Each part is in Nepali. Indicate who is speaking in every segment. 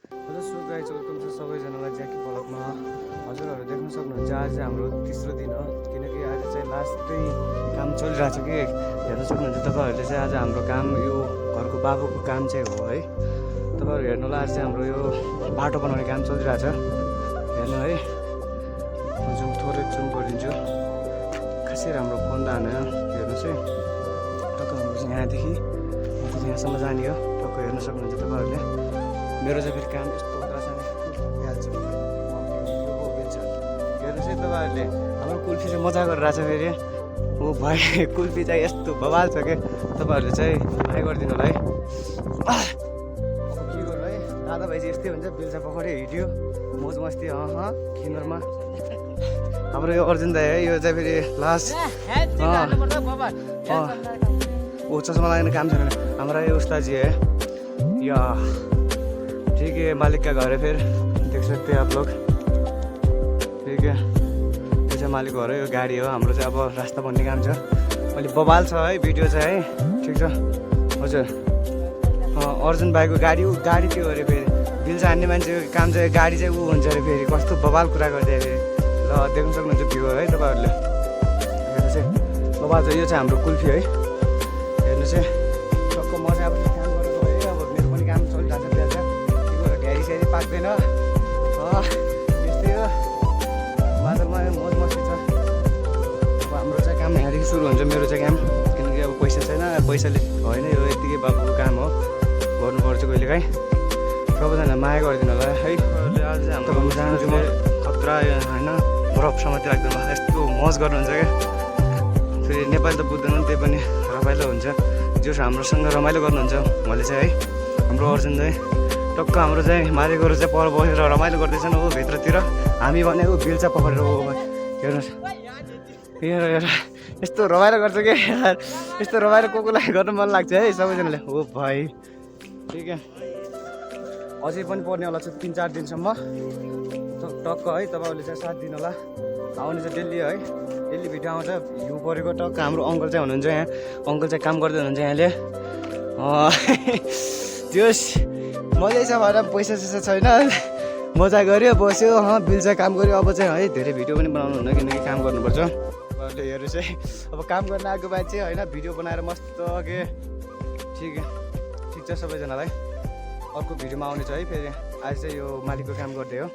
Speaker 1: सो गाइज वेलकम छ सबैजनालाई ज्याकी ब्लगमा। हजुरहरू देख्न सक्नुहुन्छ आज हाम्रो तेस्रो दिन हो, किनकि आज चाहिँ लास्टै काम चलिरहेको छ कि हेर्न सक्नुहुन्छ तपाईँहरूले चाहिँ। आज हाम्रो काम यो घरको बाबुको काम चाहिँ हो है। तपाईँहरू हेर्नुलाई आज चाहिँ हाम्रो यो बाटो बनाउने काम चलिरहेछ। हेर्नु है, म जुम थोरै जुम गरिदिन्छु। खासै राम्रो फोन लाने हेर्नुहोस् है। टक्क हाम्रो चाहिँ यहाँदेखि यहाँसम्म जाने हो। टक्क हेर्न सक्नुहुन्छ तपाईँहरूले। मेरो चाहिँ फेरि काम यस्तो हुँदो रहेछ नि, हेर्नुहोस् है तपाईँहरूले। हाम्रो कुल्फी चाहिँ मजा गरिरहेछ फेरि। ओ भाइ कुल्फी चाहिँ यस्तो बवाल छ क्या। तपाईँहरूले चाहिँ ट्राई गरिदिनु होला है। अब के गर्नु है, दादाभाइ चाहिँ यस्तै हुन्छ। बेलचा पक्रियो हिँड्यो मोज मस्ती किनरमा। हाम्रो यो अर्जुन दाइ है, यो चाहिँ फेरि लास्ट ओ चस्मा लगाने काम छैन। हमारा ये उस्ताद जी है या ठीक है, मालिक का घर है। फिर देख सकते हैं आप लोग, ठीक है। यो चाहिँ मालिक घर है, यो गाडी हो। हाम्रो चाहिँ अब रास्ता बन्ने काम छ। अहिले बवाल छ है भिडियो चाहिँ है, ठिक छ हजुर। अर्जुन भाइको गाडी गाडी त्यो अरे फेरि बिल चाहिँ हान्ने मान्छेको काम चाहिँ गाडी चाहिँ ऊ हुन्छ अरे फेरि। कस्तो बवाल कुरा गरिदियो फेरि। ल देख्न सक्नुहुन्छ भ्यू है तपाईँहरूले। हेर्नु चाहिँ बवाल छ। यो चाहिँ हाम्रो कुल्फी है। हेर्नु चाहिँ टक्क म चाहिँ अब काम गरेको है। अब मेरो पनि काम चलिरहेको छ। बिहा चाहिँ ढ्यारी स्यारी पाक्दैन, यस्तै हो। बादलमा मोज मस्ती छ। अब हाम्रो चाहिँ काम यहाँदेखि सुरु हुन्छ। मेरो चाहिँ काम, किनकि अब पैसा छैन। पैसाले होइन, यो यत्तिकै बाबुको काम हो, गर्नुपर्छ कहिले काहीँ। सबैजना माया गरिदिनु होला है। आज चाहिँ हाम्रो जानु चाहिँ म खतरा होइन, बरफ समाति राख्दैन। यस्तो मज गर्नुहुन्छ क्या। फेरि नेपाली त बुझ्दैन, त्यही पनि रमाइलो हुन्छ। जो हाम्रोसँग रमाइलो गर्नुहुन्छ उहाँले चाहिँ है। हाम्रो अर्जुन चाहिँ टक्क हाम्रो चाहिँ मालिकहरू चाहिँ पर बसेर रमाइलो गर्दैछन् हो भित्रतिर। हामी भने ऊ बिल्चा पक्रेर हो। हेर्नुहोस् हेर हेर, यस्तो रमाइलो गर्छ क्या यार। यस्तो रमाइलो को लागि गर्न मन लाग्छ है सबैजनाले। हो भाइ ठिक है। अझै पनि पर्नेवाला छ 3-4 दिनसम्म टक्क है। तपाईँहरूले चाहिँ साथ दिनु होला। आउने चाहिँ डेली है, डेली भिडियो आउँछ। भ्यू परेको टक्क हाम्रो अङ्कल चाहिँ हुनुहुन्छ यहाँ। अङ्कल चाहिँ काम गर्दै हुनुहुन्छ यहाँले। त्योस् मजै छ भएर पैसा सैसा छैन, मजा गऱ्यो बस्यो। बिल चाहिँ काम गऱ्यो। अब चाहिँ है धेरै भिडियो पनि बनाउनु हुन्न, किनकि काम गर्नुपर्छ। तपाईँहरूले हेर्नु चाहिँ अब काम गर्न आएको मान्छे होइन, भिडियो बनाएर मस्त के ठिक छ सबैजनालाई। अर्को भिडियोमा आउने छ है फेरि। आज चाहिँ यो मालिकको काम गर्दै हो।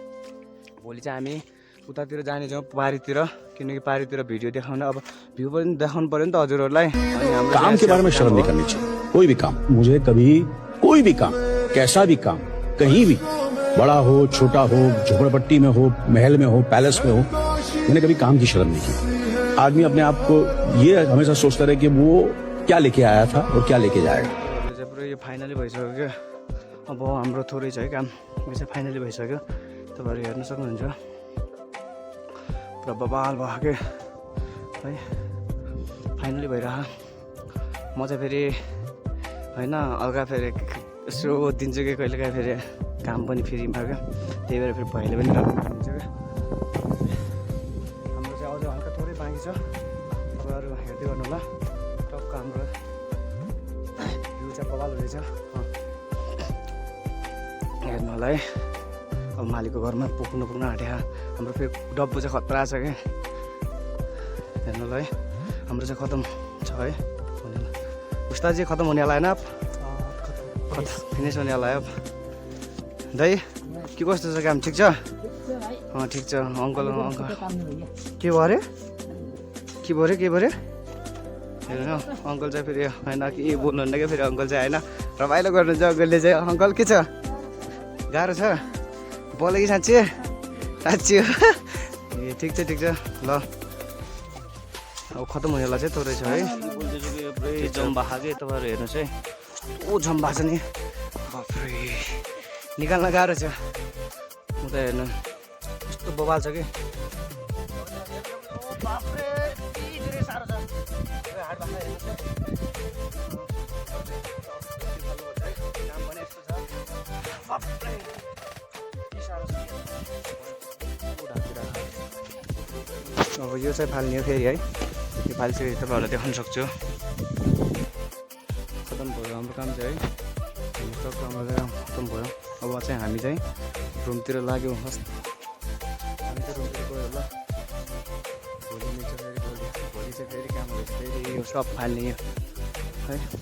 Speaker 1: भोलि चाहिँ हामी उतातिर जानेछौँ पारीतिर, किनकि पारीतिर भिडियो देखाउन अब भ्यू पनि देखाउनु पऱ्यो नि त हजुरहरूलाई।
Speaker 2: काम के बारे में शर्म नहीं करनी चाहिए। कोई भी काम, मुझे कभी कोई भी काम, कैसा भी काम, कहीं भी, बड़ा हो छोटा हो, झोपड़पट्टी में हो, महल में हो, पैलेस में हो, मैंने कभी काम की शर्म नहीं की। आदमी अपने आप को ये हमेशा सोचता रहे कि वो क्या लेके आया था और क्या लेके जाएगा।
Speaker 1: यो फाइनली भइसक्यो क्या। अब हाम्रो थोरै छ है काम, यो चाहिँ फाइनली भइसक्यो। तपाईँहरू हेर्न सक्नुहुन्छ पुरा बवाल भयो के है। फाइनली भइरह। म चाहिँ फेरि होइन हल्का फेरि यसो दिन्छु कि कहिले काहीँ फेरि काम पनि फ्रीमा क्या। त्यही भएर फेरि भैले पनि राम्रो दिन्छ क्या। हाम्रो चाहिँ अझ हल्का थोरै बाँकी छ, तपाईँहरू हेर्दै गर्नु होला। टक्क हाम्रो भ्यू चाहिँ बवाल हुँदैछ हेर्नु होला है। अब मालिकको घरमा पुग्नु आँट्यो। हाम्रो फेरि डब्बु चाहिँ खतरा छ क्या। हेर्नु होला है, हाम्रो चाहिँ खतम छ है। उस्ताद चाहिँ खतम हुनेवाला होइन, फिनिस हुनेवाला है। अब दाइ के कस्तो छ काम, ठिक छ? ठिक छ। अङ्कल के भयो अरे हेर्नु अङ्कल चाहिँ फेरि होइन के बोल्नुहुन्न क्या। फेरि अङ्कल चाहिँ होइन रमाइलो गर्नुहुन्छ अङ्कलले चाहिँ। अङ्कल के छ, गाह्रो छ बोले कि साँच्ची हो? ए ठिक छ ल। अब खतम हुनेवाला चाहिँ थोरै छ है। पुरै जम्बा खाएको तपाईँहरू हेर्नुहोस् है। ओ जम्बा छ नि, बाफ्रे निकाल्न गाह्रो छ। म त हेर्नु यस्तो बवाल छ कि अब यो चाहिँ फाल्ने हो फेरि है। यो फालिसकेपछि तपाईँहरूलाई देखाउन सक्छु। खतम भयो हाम्रो काम चाहिँ है। टक्क हाम्रो काम खतम भयो। अब चाहिँ हामी चाहिँ रुमतिर लाग्यौँ हस् हामी चाहिँ रुमतिर गयो होला भोलि चाहिँ फेरि काम हुँदैछ फेरि यो सब फाल्ने यो है